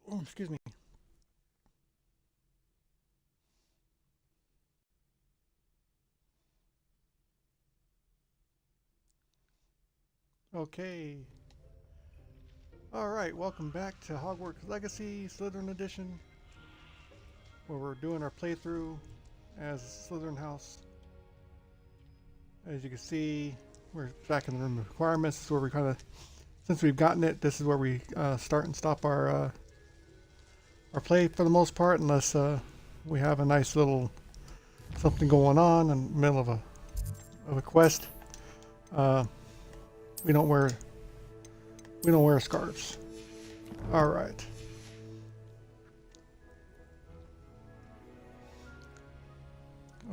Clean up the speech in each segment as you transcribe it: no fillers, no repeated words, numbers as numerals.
Oh, excuse me. Okay. Alright, welcome back to Hogwarts Legacy Slytherin Edition, where we're doing our playthrough as Slytherin House. As you can see, we're back in the room of requirements. This is where we kind of, since we've gotten it, this is where we start and stop our play for the most part, unless we have a nice little something going on in the middle of a quest. We don't wear scarves. All right.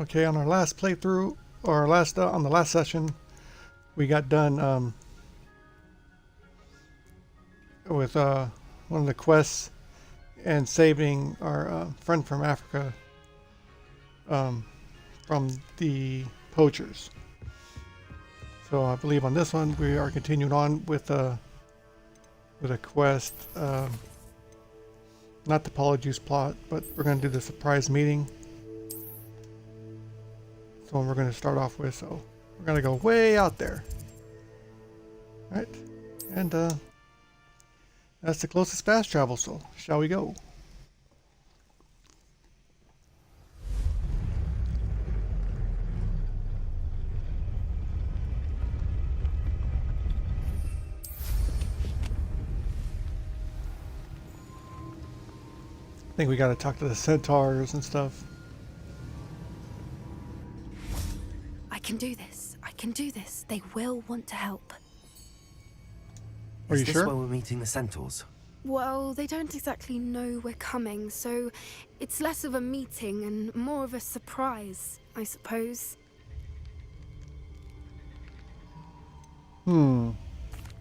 Okay, on our last playthrough, or on the last session, we got done with one of the quests and saving our friend from Africa from the poachers. So I believe on this one we are continuing on with a quest, not the Polyjuice plot, but we're going to do the surprise meeting. So we're going to start off with. So we're going to go way out there. All right, and that's the closest fast travel. So shall we go? I think we gotta talk to the centaurs and stuff. I can do this. I can do this. They will want to help. Are you Is this sure? where we're meeting the centaurs? Well, they don't exactly know we're coming, so it's less of a meeting and more of a surprise, I suppose. Hmm.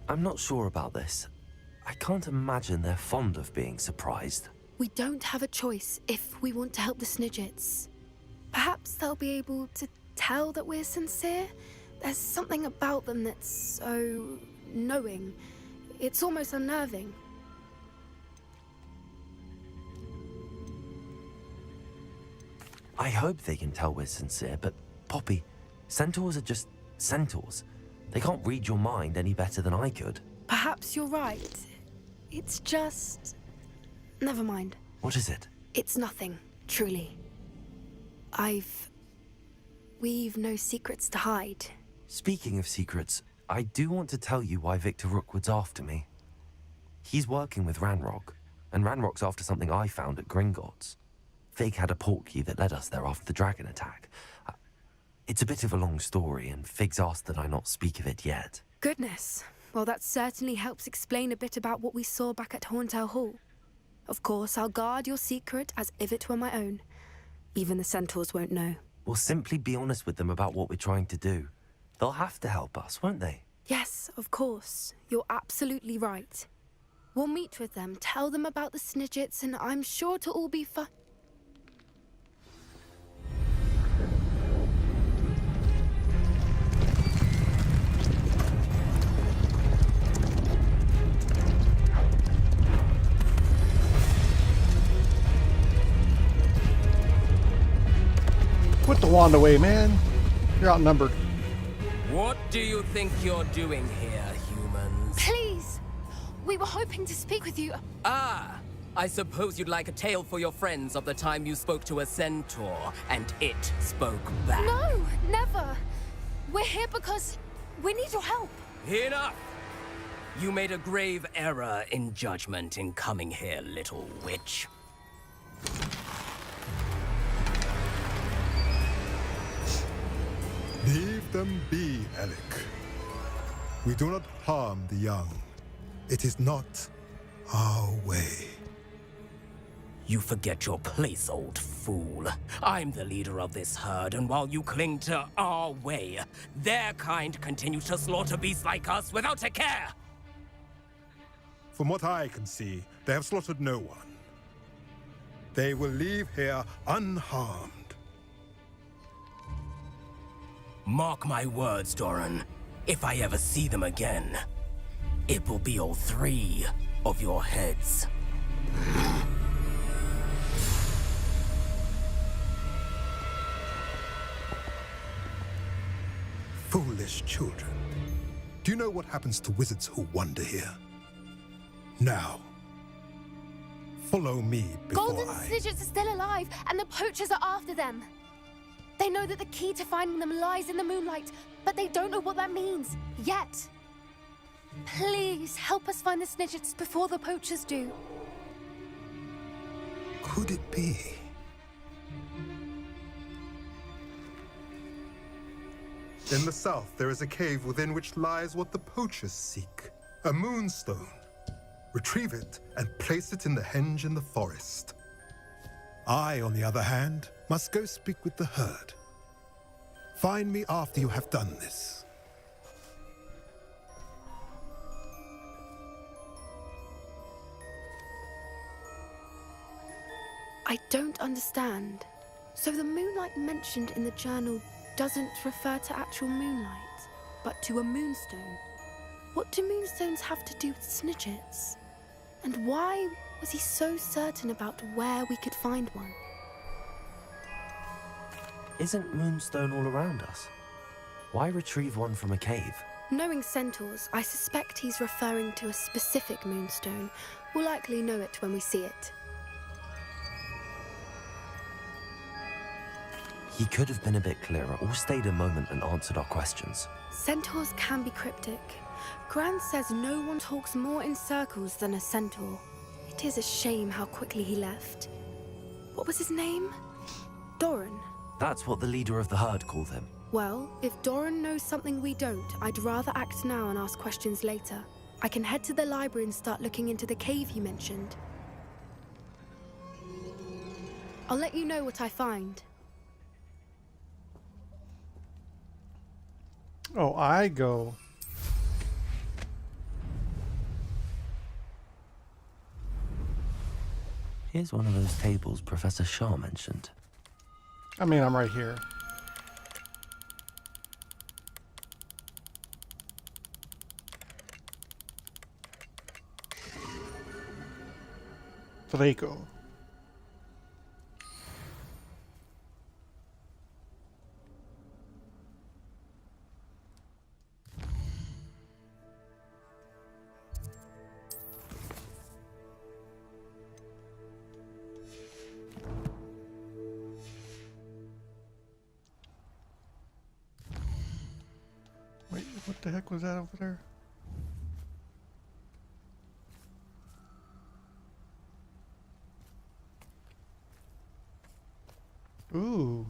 I'm not sure about this. I can't imagine they're fond of being surprised. We don't have a choice if we want to help the Snidgets. Perhaps they'll be able to tell that we're sincere. There's something about them that's so knowing. It's almost unnerving. I hope they can tell we're sincere, but Poppy, centaurs are just centaurs. They can't read your mind any better than I could. Perhaps you're right. It's just... Never mind. What is it? It's nothing, truly. We've no secrets to hide. Speaking of secrets, I do want to tell you why Victor Rookwood's after me. He's working with Ranrock, and Ranrock's after something I found at Gringotts. Fig had a portkey that led us there after the dragon attack. It's a bit of a long story, and Fig's asked that I not speak of it yet. Goodness. Well, that certainly helps explain a bit about what we saw back at Horntail Hall. Of course, I'll guard your secret as if it were my own. Even the centaurs won't know. We'll simply be honest with them about what we're trying to do. They'll have to help us, won't they? Yes, of course. You're absolutely right. We'll meet with them, tell them about the Snidgets, and I'm sure it'll all be fun. Put the wand away, man. You're outnumbered. What do you think you're doing here, humans? Please! We were hoping to speak with you. Ah, I suppose you'd like a tale for your friends of the time you spoke to a centaur, and it spoke back. No, never. We're here because we need your help. Enough! You made a grave error in judgment in coming here, little witch. Leave them be, Alec. We do not harm the young. It is not our way. You forget your place, old fool. I'm the leader of this herd, and while you cling to our way, their kind continue to slaughter beasts like us without a care! From what I can see, they have slaughtered no one. They will leave here unharmed. Mark my words, Doran. If I ever see them again, it will be all three of your heads. Foolish children. Do you know what happens to wizards who wander here? Now, follow me before Golden Snidgets are still alive, and the poachers are after them. They know that the key to finding them lies in the moonlight, but they don't know what that means, yet. Please, help us find the Snidgets before the poachers do. Could it be? In the south, there is a cave within which lies what the poachers seek. A moonstone. Retrieve it and place it in the henge in the forest. I, on the other hand, must go speak with the herd. Find me after you have done this. I don't understand. So the moonlight mentioned in the journal doesn't refer to actual moonlight, but to a moonstone. What do moonstones have to do with Snidgets? And why was he so certain about where we could find one? Isn't Moonstone all around us? Why retrieve one from a cave? Knowing centaurs, I suspect he's referring to a specific moonstone. We'll likely know it when we see it. He could have been a bit clearer or stayed a moment and answered our questions. Centaurs can be cryptic. Gran says no one talks more in circles than a centaur. It is a shame how quickly he left. What was his name? Doran. That's what the leader of the herd called him. Well, if Doran knows something we don't, I'd rather act now and ask questions later. I can head to the library and start looking into the cave you mentioned. I'll let you know what I find. Oh, I go. Here's one of those tables Professor Shaw mentioned. I mean, I'm right here. Draco. Wait, what the heck was that over there? Ooh.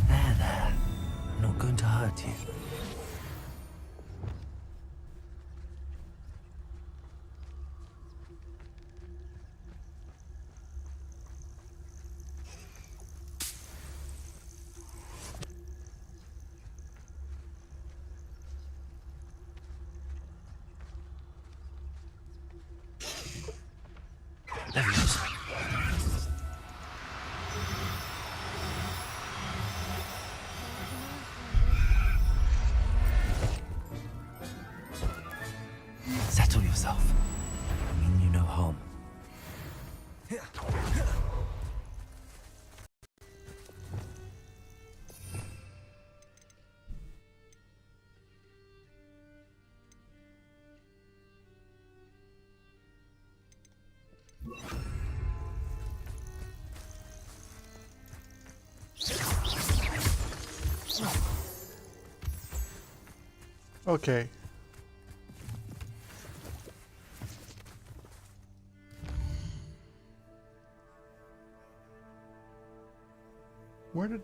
There. I'm not going to hurt you. There he goes. Okay. Where did...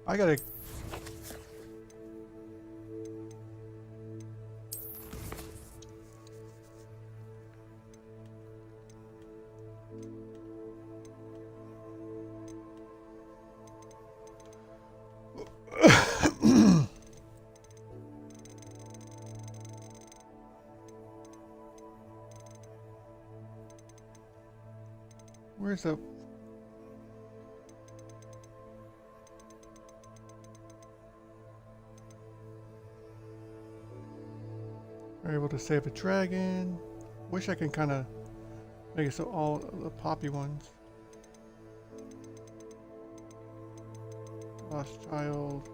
I gotta... Where's the... We're able to save a dragon. Wish I can kind of make it so all the poppy ones. Lost child.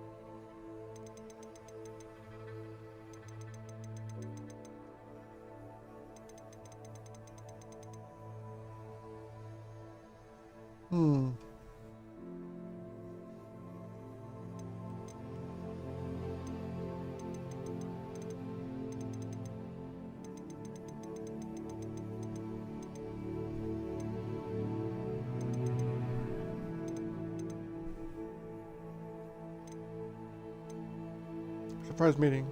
Surprise meeting.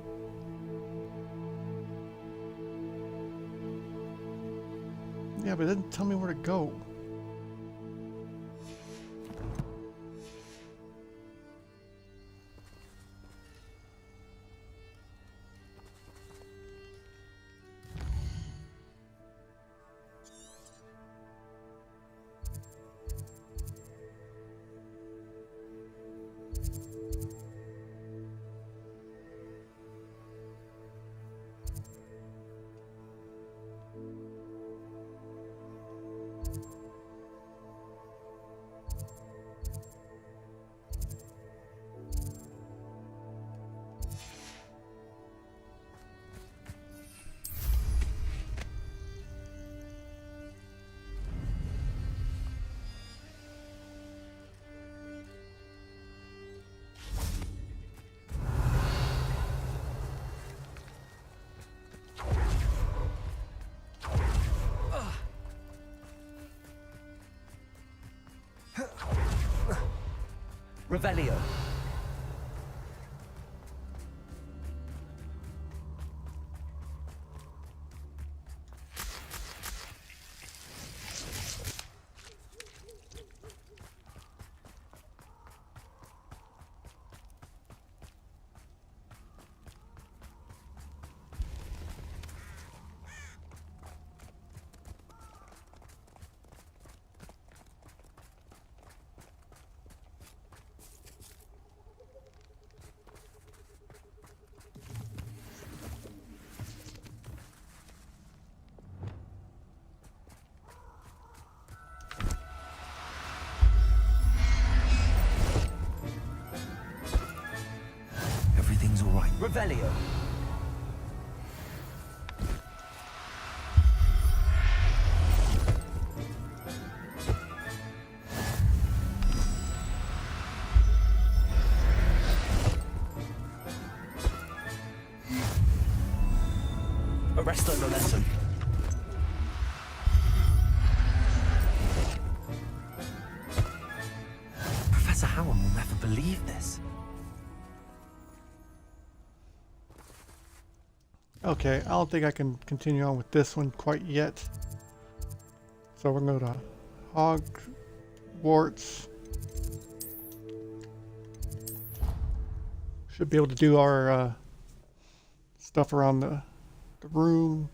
Yeah, but it didn't tell me where to go. Revelio. Everything's all right. Revelio. Arresto momentum. Professor Howard will never believe this. Okay, I don't think I can continue on with this one quite yet. So we're going to Hogwarts. Should be able to do our stuff around the room.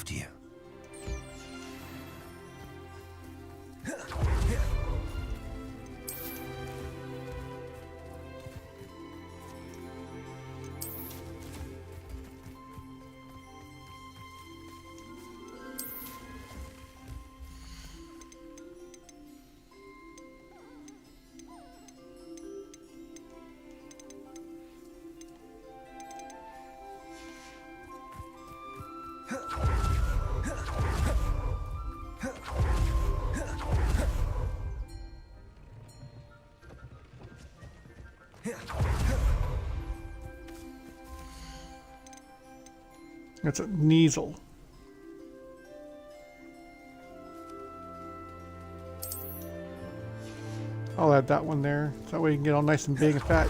after you. That's a Kneasel. I'll add that one there, so that way you can get all nice and big and fat.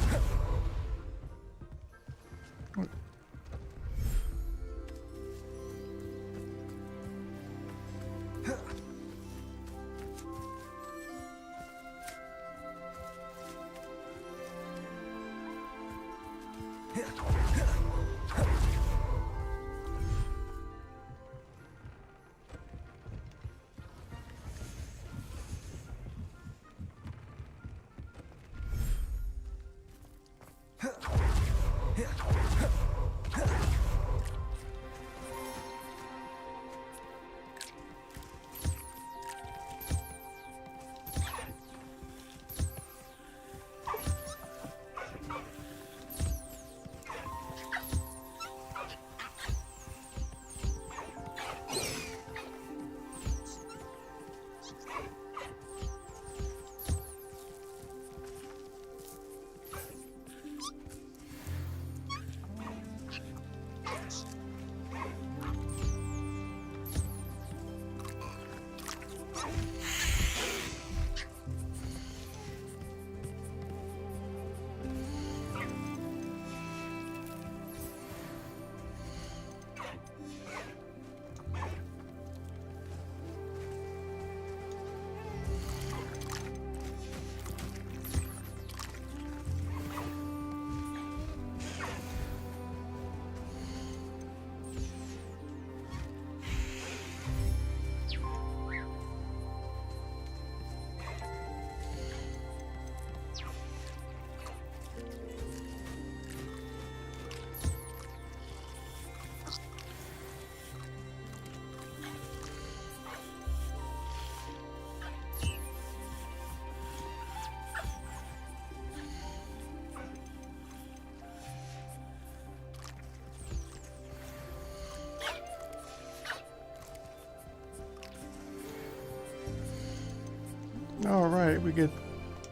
All right, we could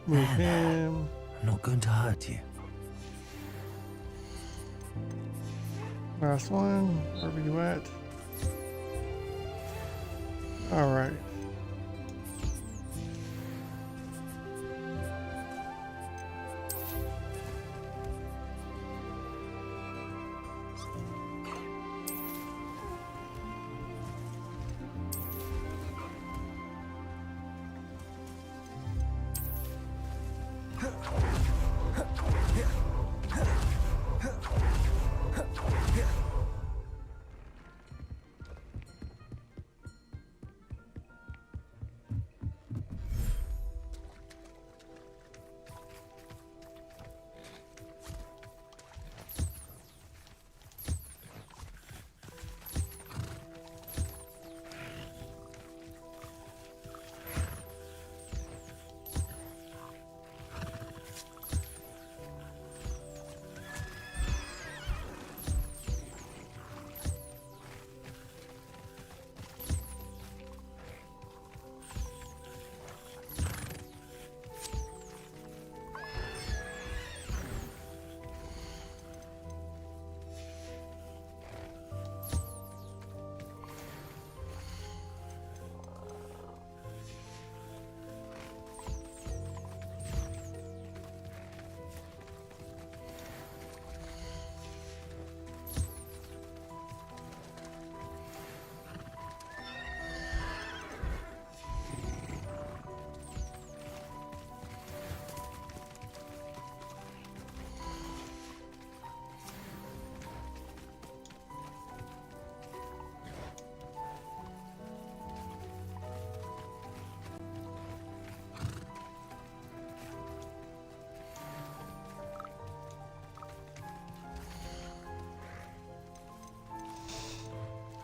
move him. I'm not going to hurt you. Last one, wherever you at. All right.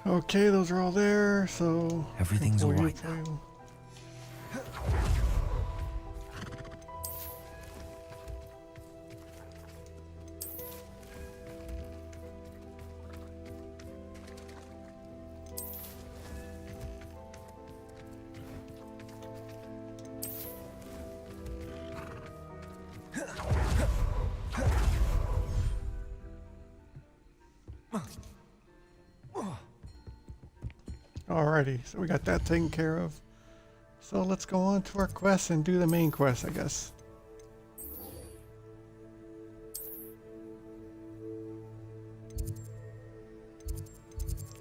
Okay, those are all there, so... Everything's all pull you, right pull now. you. Alrighty, so we got that taken care of. So let's go on to our quest and do the main quest, I guess.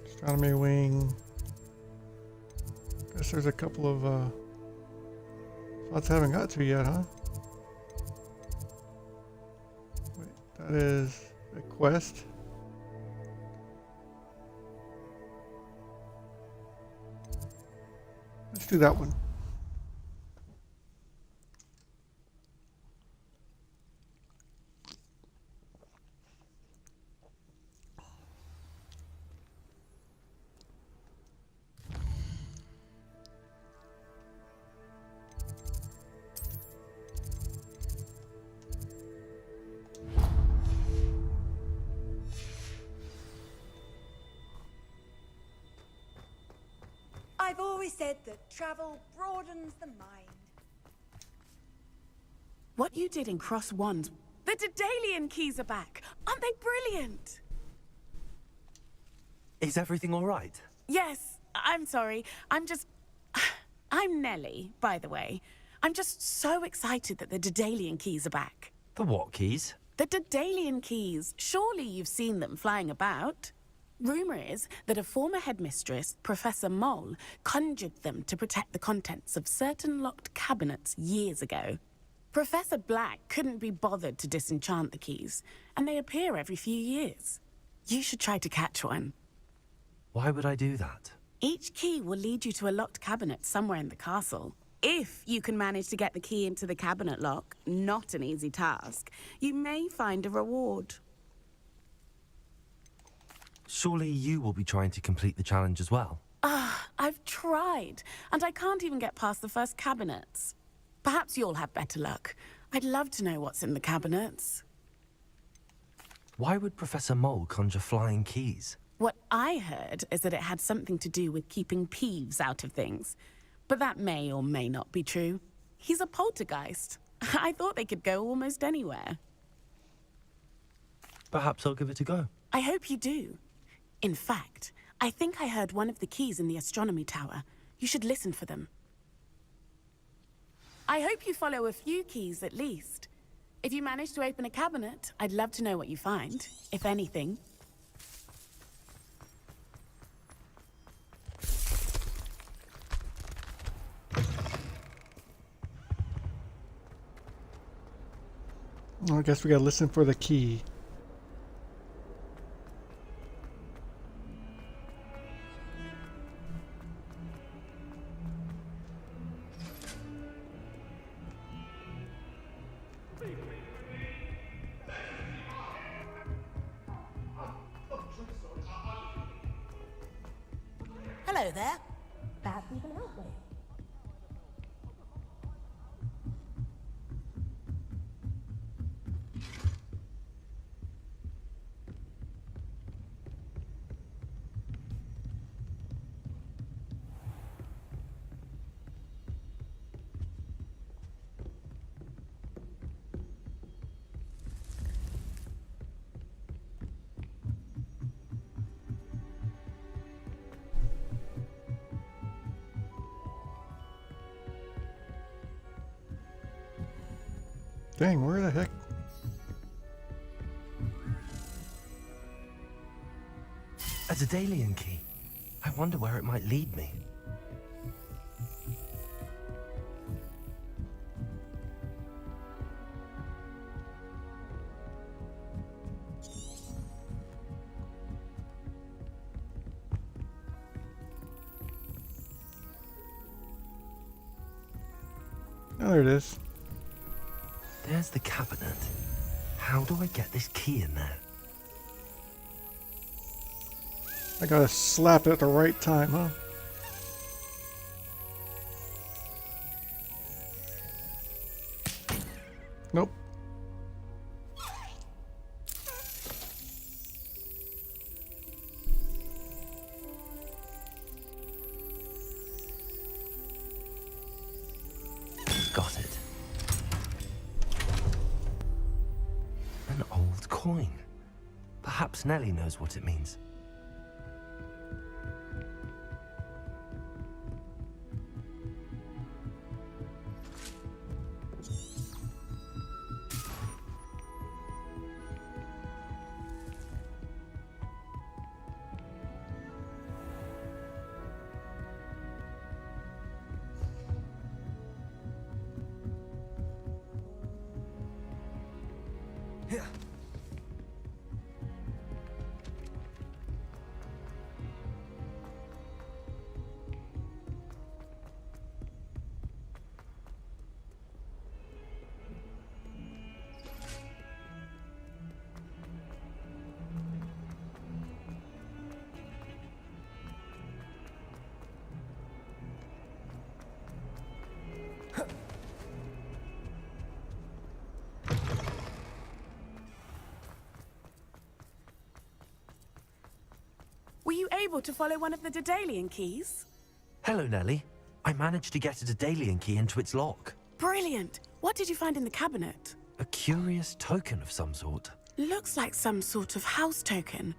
Astronomy wing. Guess there's a couple of spots I haven't got to yet, huh? Wait, that is a quest. Let's do that one. I've always said that travel broadens the mind. What you did in Cross Wands, the Daedalian keys are back. Aren't they brilliant? Is everything all right? Yes, I'm sorry. I'm Nellie, by the way. I'm just so excited that the Daedalian keys are back. The what keys? The Daedalian keys. Surely you've seen them flying about. Rumor is that a former headmistress, Professor Mole, conjured them to protect the contents of certain locked cabinets years ago. Professor Black couldn't be bothered to disenchant the keys, and they appear every few years. You should try to catch one. Why would I do that? Each key will lead you to a locked cabinet somewhere in the castle. If you can manage to get the key into the cabinet lock, not an easy task, you may find a reward. Surely you will be trying to complete the challenge as well. I've tried, and I can't even get past the first cabinets. Perhaps you'll have better luck. I'd love to know what's in the cabinets. Why would Professor Mole conjure flying keys? What I heard is that it had something to do with keeping Peeves out of things. But that may or may not be true. He's a poltergeist. I thought they could go almost anywhere. Perhaps I'll give it a go. I hope you do. In fact, I think I heard one of the keys in the astronomy tower. You should listen for them. I hope you follow a few keys at least. If you manage to open a cabinet, I'd love to know what you find, if anything. Well, I guess we gotta listen for the key. Hello there. Perhaps you can help me. Dang, where the heck? A Daedalian key. I wonder where it might lead me. Oh, there it is. There's the cabinet. How do I get this key in there? I gotta slap it at the right time, huh? Nope. Got it. An old coin. Perhaps Nellie knows what it means. Were you able to follow one of the Daedalian keys? Hello, Nellie. I managed to get a Daedalian key into its lock. Brilliant. What did you find in the cabinet? A curious token of some sort. Looks like some sort of house token.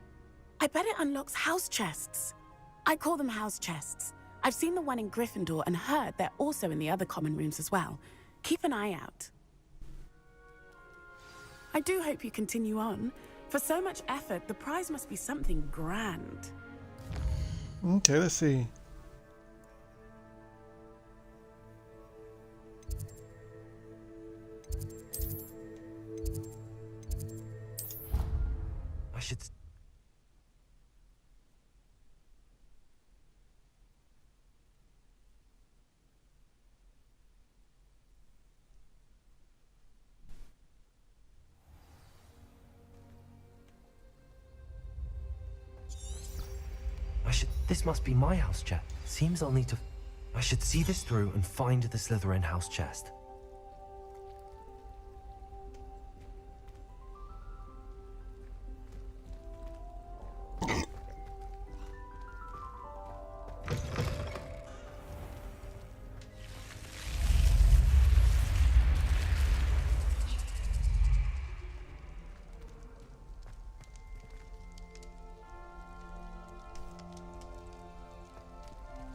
I bet it unlocks house chests. I call them house chests. I've seen the one in Gryffindor and heard they're also in the other common rooms as well. Keep an eye out. I do hope you continue on. For so much effort, the prize must be something grand. Okay, let's see. I should... This must be my house chest. Seems I'll need to... I should see this through and find the Slitherin house chest.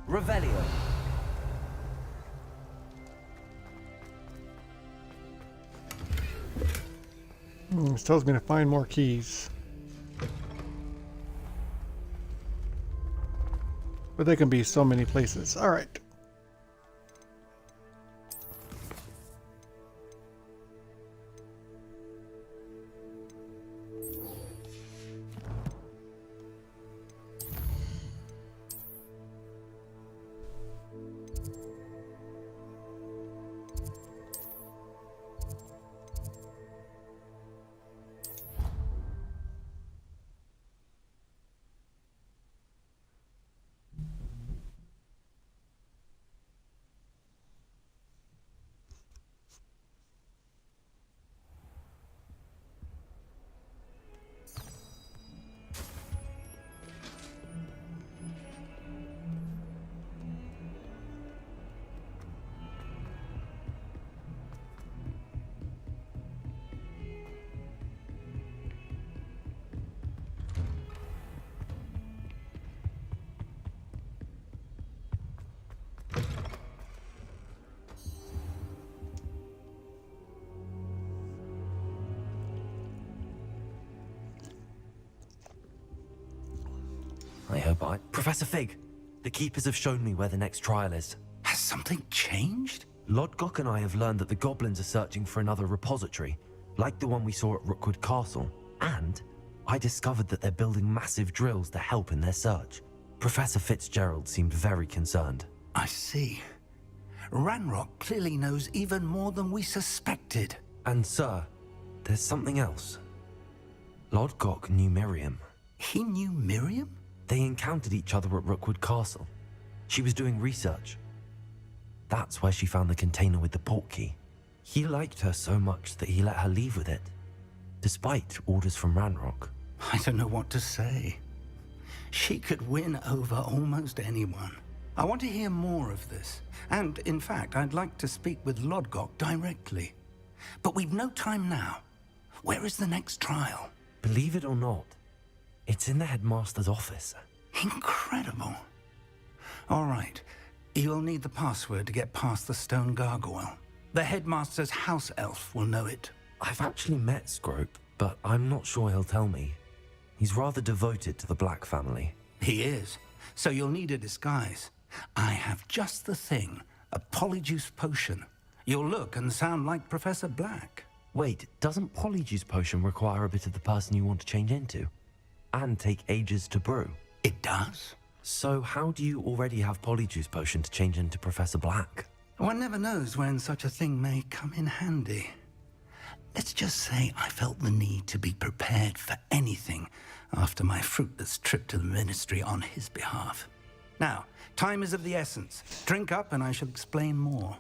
Revelio. This tells me to find more keys. But they can be so many places. All right. I hope I... Professor Fig, the Keepers have shown me where the next trial is. Has something changed? Lodgok and I have learned that the goblins are searching for another repository, like the one we saw at Rookwood Castle. And I discovered that they're building massive drills to help in their search. Professor Fitzgerald seemed very concerned. I see. Ranrock clearly knows even more than we suspected. And sir, there's something else. Lodgok knew Miriam. He knew Miriam? They encountered each other at Rookwood Castle. She was doing research. That's where she found the container with the portkey. He liked her so much that he let her leave with it, despite orders from Ranrock. I don't know what to say. She could win over almost anyone. I want to hear more of this. And, in fact, I'd like to speak with Lodgok directly. But we've no time now. Where is the next trial? Believe it or not, it's in the headmaster's office. Incredible. All right. You'll need the password to get past the stone gargoyle. The headmaster's house elf will know it. I've actually met Scrope, but I'm not sure he'll tell me. He's rather devoted to the Black family. He is. So you'll need a disguise. I have just the thing. A polyjuice potion. You'll look and sound like Professor Black. Wait, doesn't Polyjuice Potion require a bit of the person you want to change into? And take ages to brew? It does. So how do you already have Polyjuice Potion to change into Professor Black? One never knows when such a thing may come in handy. Let's just say I felt the need to be prepared for anything after my fruitless trip to the Ministry on his behalf. Now, time is of the essence. Drink up and I shall explain more.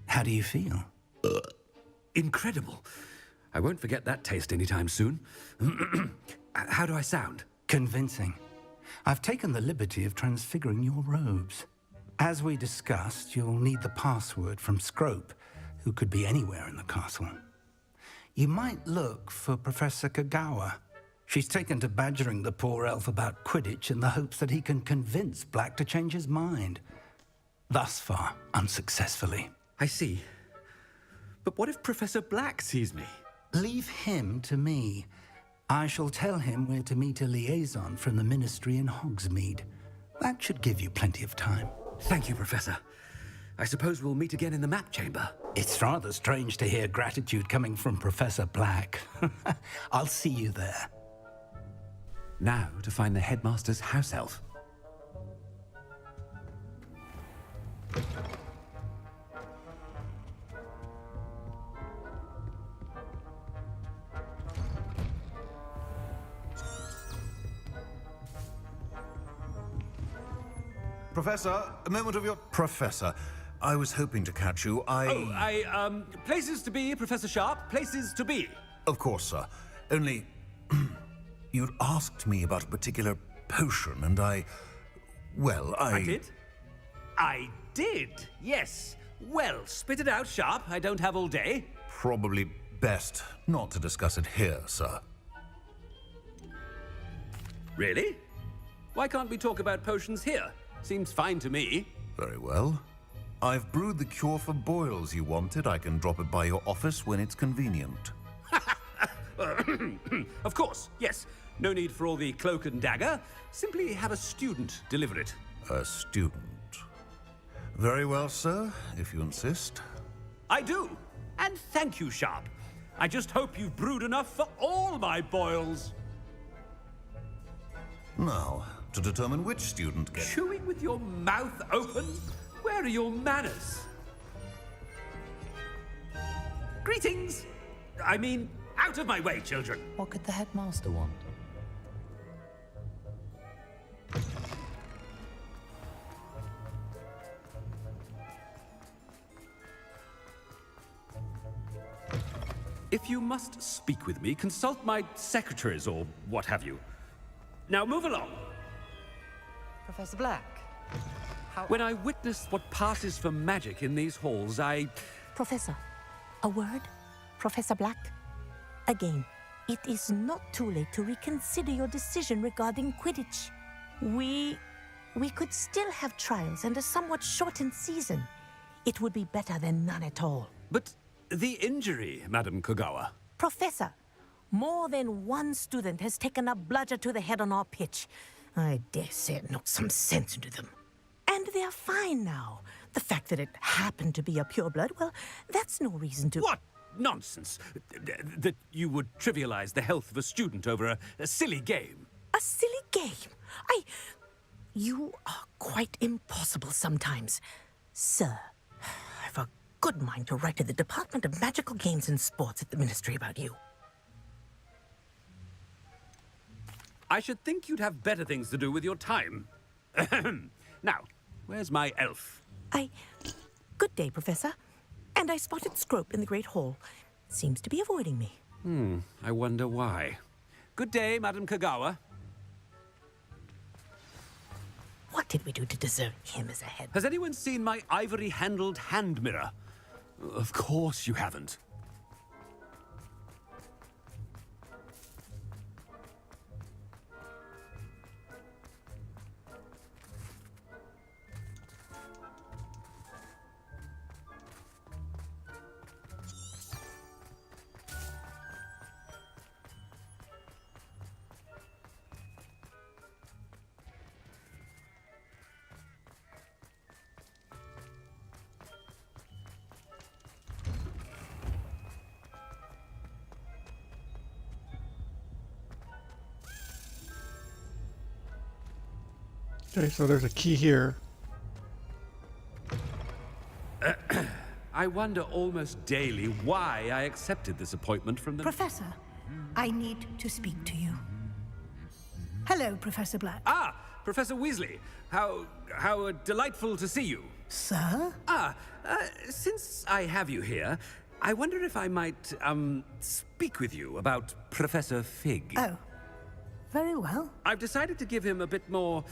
How do you feel? Incredible. I won't forget that taste anytime soon. How do I sound? Convincing. I've taken the liberty of transfiguring your robes. As we discussed, you'll need the password from Scrope, who could be anywhere in the castle. You might look for Professor Kagawa. She's taken to badgering the poor elf about Quidditch in the hopes that he can convince Black to change his mind. Thus far, unsuccessfully. I see. But what if Professor Black sees me? Leave him to me. I shall tell him where to meet a liaison from the Ministry in Hogsmeade. That should give you plenty of time. Thank you, Professor. I suppose we'll meet again in the map chamber. It's rather strange to hear gratitude coming from Professor Black. I'll see you there. Now to find the headmaster's house elf. Professor, a moment of your... Professor, I was hoping to catch you. Places to be, Professor Sharp. Places to be. Of course, sir. Only... you'd asked me about a particular potion, and I did? I did, yes. Well, spit it out, Sharp. I don't have all day. Probably best not to discuss it here, sir. Really? Why can't we talk about potions here? Seems fine to me. Very well. I've brewed the cure for boils you wanted. I can drop it by your office when it's convenient. Of course, yes. No need for all the cloak and dagger. Simply have a student deliver it. A student. Very well, sir, if you insist. I do. And thank you, Sharp. I just hope you've brewed enough for all my boils. Now, to determine which student gets... Chewing with your mouth open? Where are your manners? Greetings! I mean, out of my way, children. What could the headmaster want? If you must speak with me, consult my secretaries or what have you. Now move along. Professor Black, When I witness what passes for magic in these halls, Professor, a word? Professor Black? Again, it is not too late to reconsider your decision regarding Quidditch. We could still have trials and a somewhat shortened season. It would be better than none at all. But the injury, Madam Kagawa. Professor, more than one student has taken a bludger to the head on our pitch. I dare say it knocked some sense into them. And they're fine now. The fact that it happened to be a pureblood, well, that's no reason to... What? nonsense. That you would trivialize the health of a student over a silly game. A silly game? You are quite impossible sometimes. Sir, I've a good mind to write to the Department of Magical Games and Sports at the Ministry about you. I should think you'd have better things to do with your time. Now, where's my elf? Good day, Professor. And I spotted Scrope in the Great Hall. Seems to be avoiding me. I wonder why. Good day, Madam Kagawa. What did we do to deserve him as a head? Has anyone seen my ivory-handled hand mirror? Of course you haven't. Okay, so there's a key here. I wonder almost daily why I accepted this appointment from the... Professor, I need to speak to you. Hello, Professor Black. Ah, Professor Weasley. How delightful to see you. Sir? Since I have you here, I wonder if I might, speak with you about Professor Fig. Oh, very well. I've decided to give him a bit more,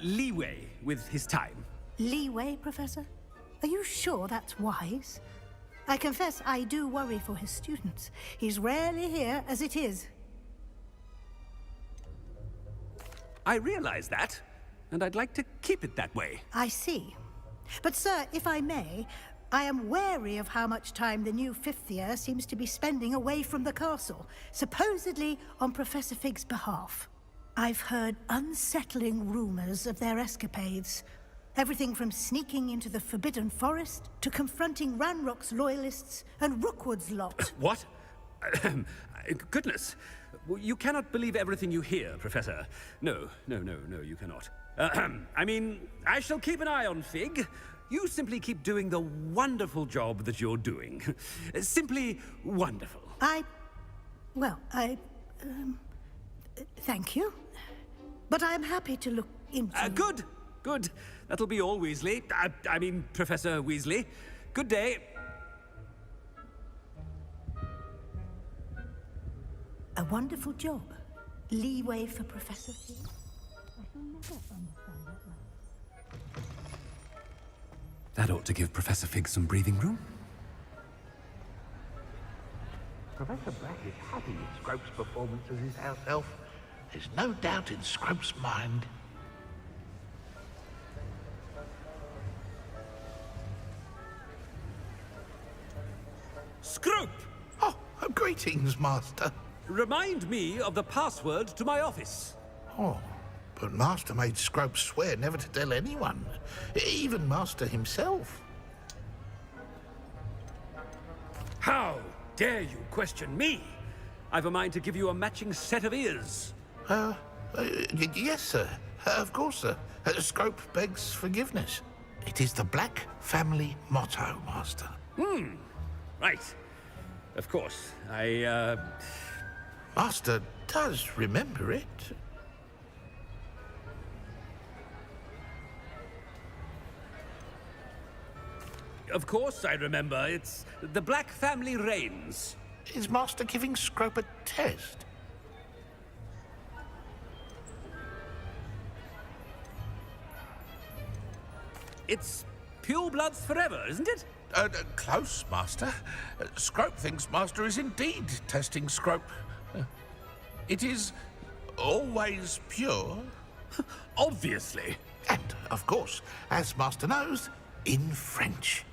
leeway with his time. Leeway, Professor? Are you sure that's wise? I confess I do worry for his students. He's rarely here as it is. I realize that, and I'd like to keep it that way. I see. But, sir, if I may, I am wary of how much time the new fifth year seems to be spending away from the castle, supposedly on Professor Fig's behalf. I've heard unsettling rumors of their escapades. Everything from sneaking into the Forbidden Forest to confronting Ranrock's loyalists and Rookwood's lot. What? Goodness. You cannot believe everything you hear, Professor. No, you cannot. I mean, I shall keep an eye on Fig. You simply keep doing the wonderful job that you're doing. Simply wonderful. Thank you. But I'm happy to look into... Good. That'll be all, Weasley. I mean, Professor Weasley. Good day. A wonderful job. Leeway for Professor Fig. I shall never understand that. That ought to give Professor Fig some breathing room. Professor Black is happy with Scrope's performance as his house elf. There's no doubt in Scrope's mind. Scrope! Oh, greetings, Master. Remind me of the password to my office. Oh, but Master made Scrope swear never to tell anyone, even Master himself. How dare you question me? I've a mind to give you a matching set of ears. Yes, sir. Of course, sir. Scrope begs forgiveness. It is the Black family motto, Master. Right. Of course. Master does remember it. Of course I remember. It's the Black family reigns. Is Master giving Scrope a test? It's pure bloods forever, isn't it? Close, Master. Scrope thinks Master is indeed testing Scrope. It is always pure. Obviously. And, of course, as Master knows, in French.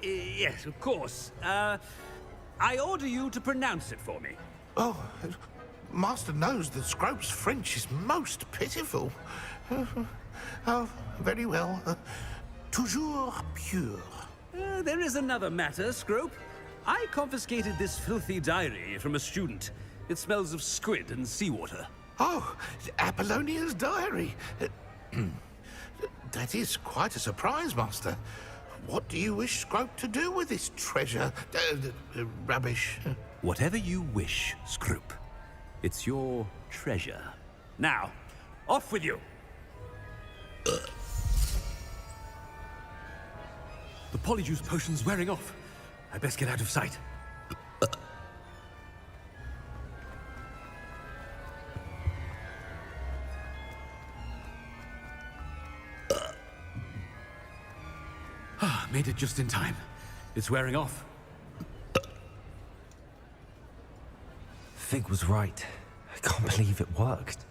Yes, of course. I order you to pronounce it for me. Oh, Master knows that Scrope's French is most pitiful. Oh, very well. Toujours pure. There is another matter, Scrope. I confiscated this filthy diary from a student. It smells of squid and seawater. Oh, Apollonia's diary. That is quite a surprise, Master. What do you wish Scrope to do with this treasure? Rubbish. Whatever you wish, Scrope. It's your treasure. Now, off with you! The polyjuice potion's wearing off. I best get out of sight. Made it just in time. It's wearing off. Fig was right. I can't believe it worked.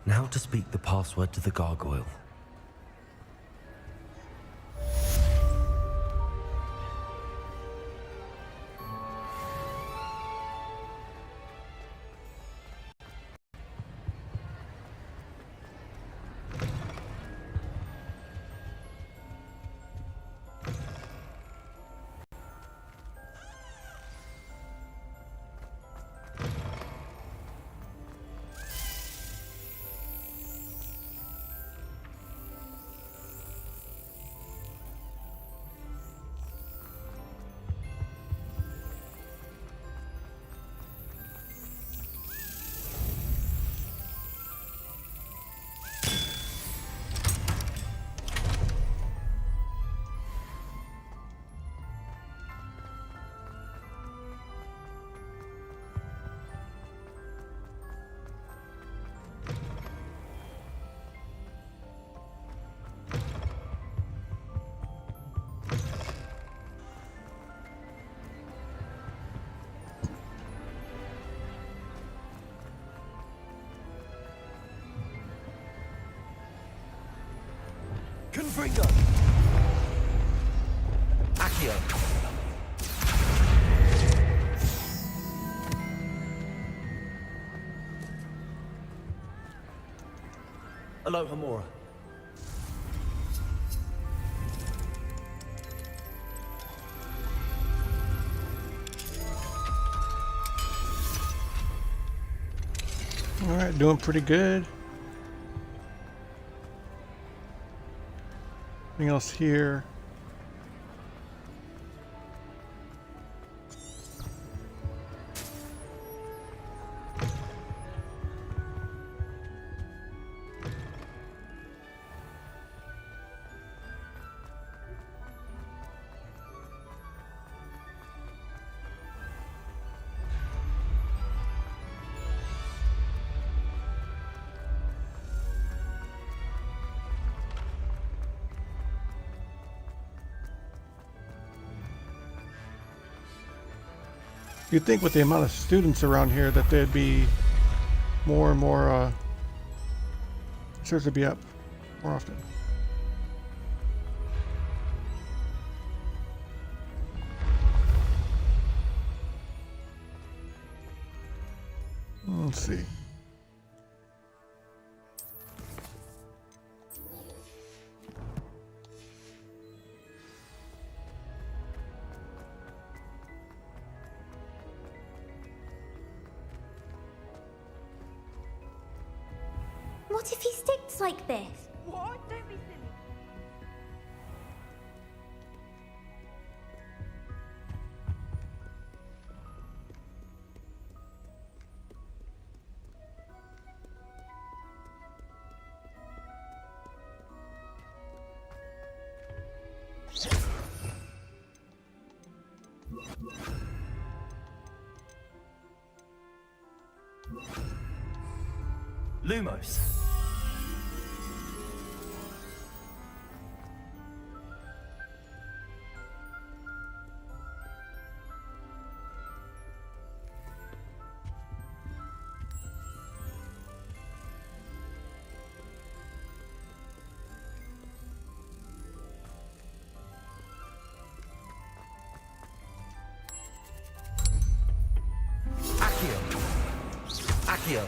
Now to speak the password to the gargoyle. Confringo! Accio! Alohomora. Alright, doing pretty good. Anything else here? You'd think with the amount of students around here that there'd be more and more stairs to be up more often. Let's see. What if he sticks like this? What? Don't be silly. Lumos. Accio.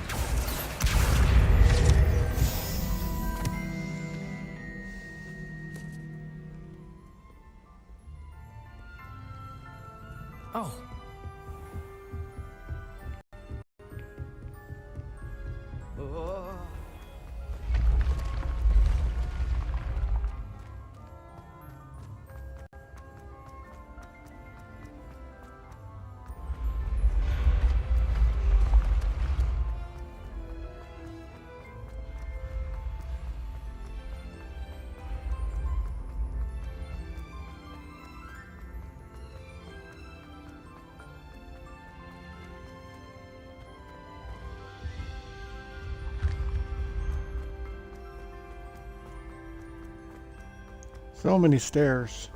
So many stairs.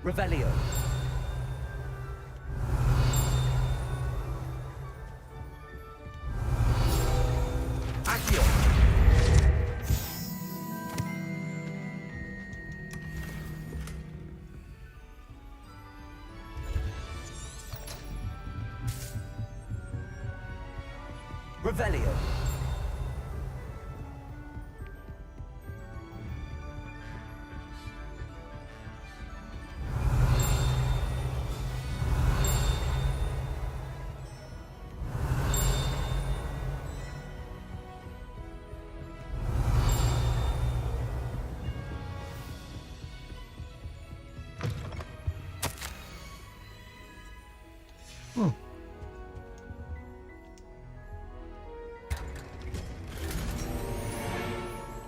Revelio. Accio. Revelio.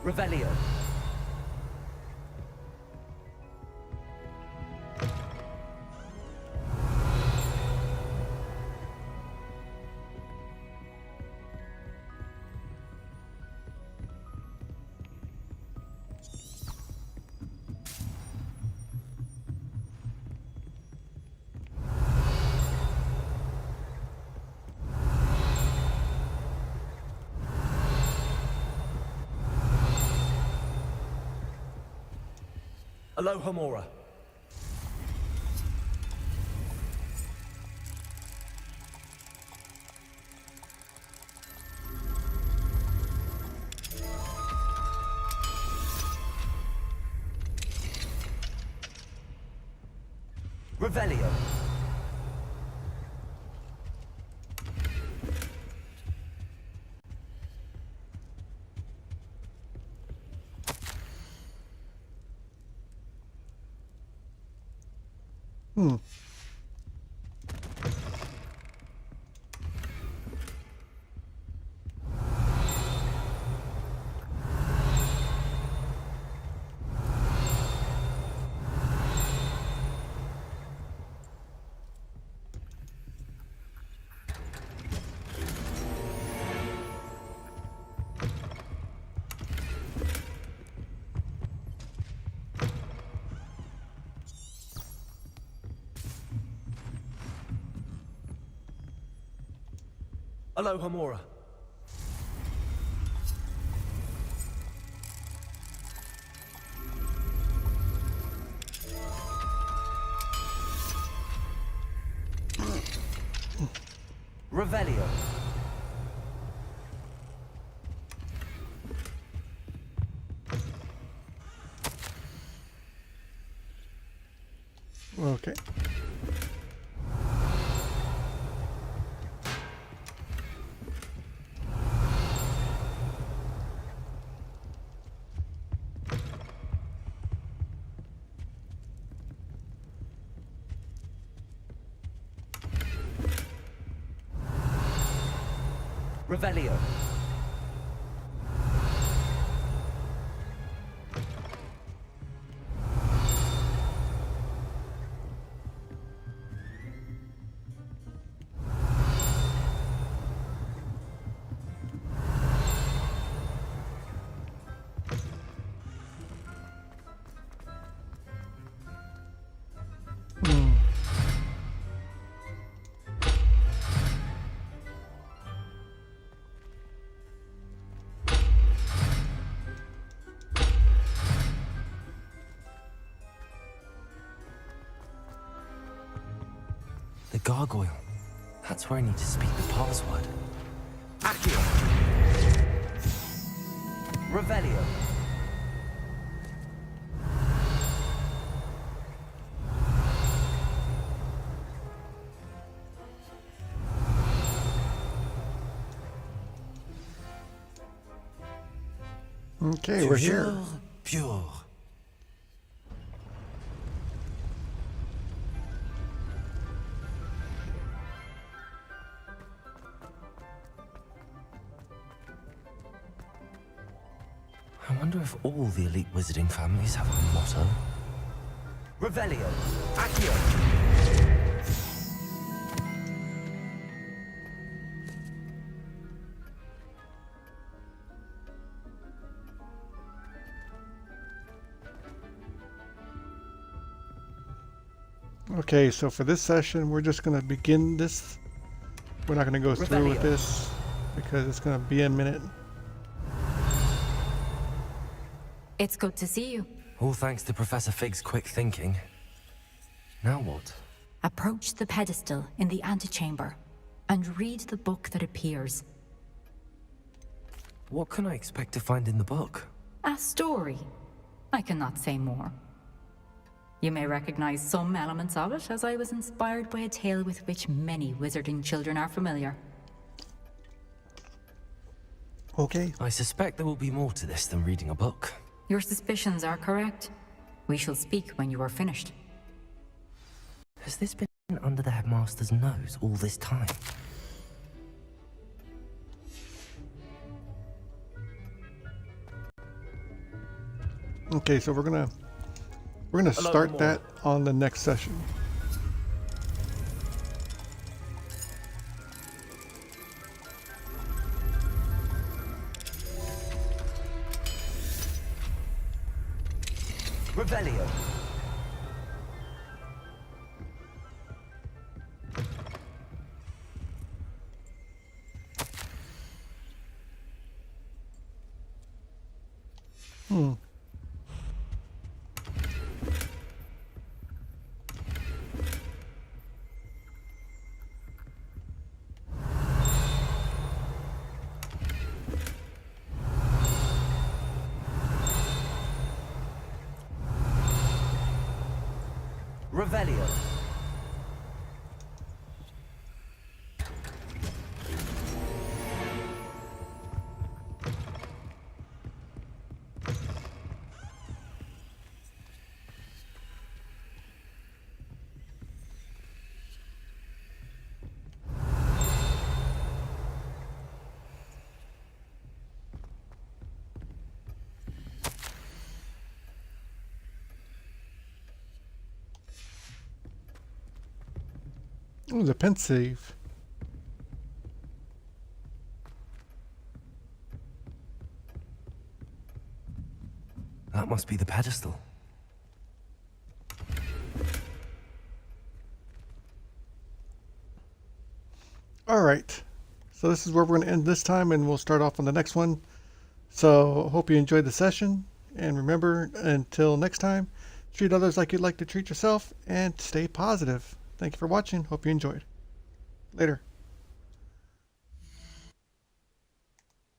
Revelio. Aloha Mora. Revelio. Aloha Mora. Revelio. Okay. Revelio. The gargoyle. That's where I need to speak the password. Accio. Revelio. Okay, we're here. Pure. I wonder if all the elite wizarding families have a motto. Revelio. Accio. Okay, so for this session, we're just going to begin this. We're not going to go through with this because it's going to be a minute. It's good to see you. All thanks to Professor Fig's quick thinking. Now what? Approach the pedestal in the antechamber and read the book that appears. What can I expect to find in the book? A story. I cannot say more. You may recognize some elements of it, as I was inspired by a tale with which many wizarding children are familiar. Okay. I suspect there will be more to this than reading a book. Your suspicions are correct. We shall speak when you are finished. Has this been under the headmaster's nose all this time? Okay, so we're gonna start that on the next session. Revelio. Revelio. Oh, the pensive. That must be the pedestal. Alright, so this is where we're going to end this time, and we'll start off on the next one. So, hope you enjoyed the session, and remember, until next time, treat others like you'd like to treat yourself, and stay positive. Thank you for watching. Hope you enjoyed. Later.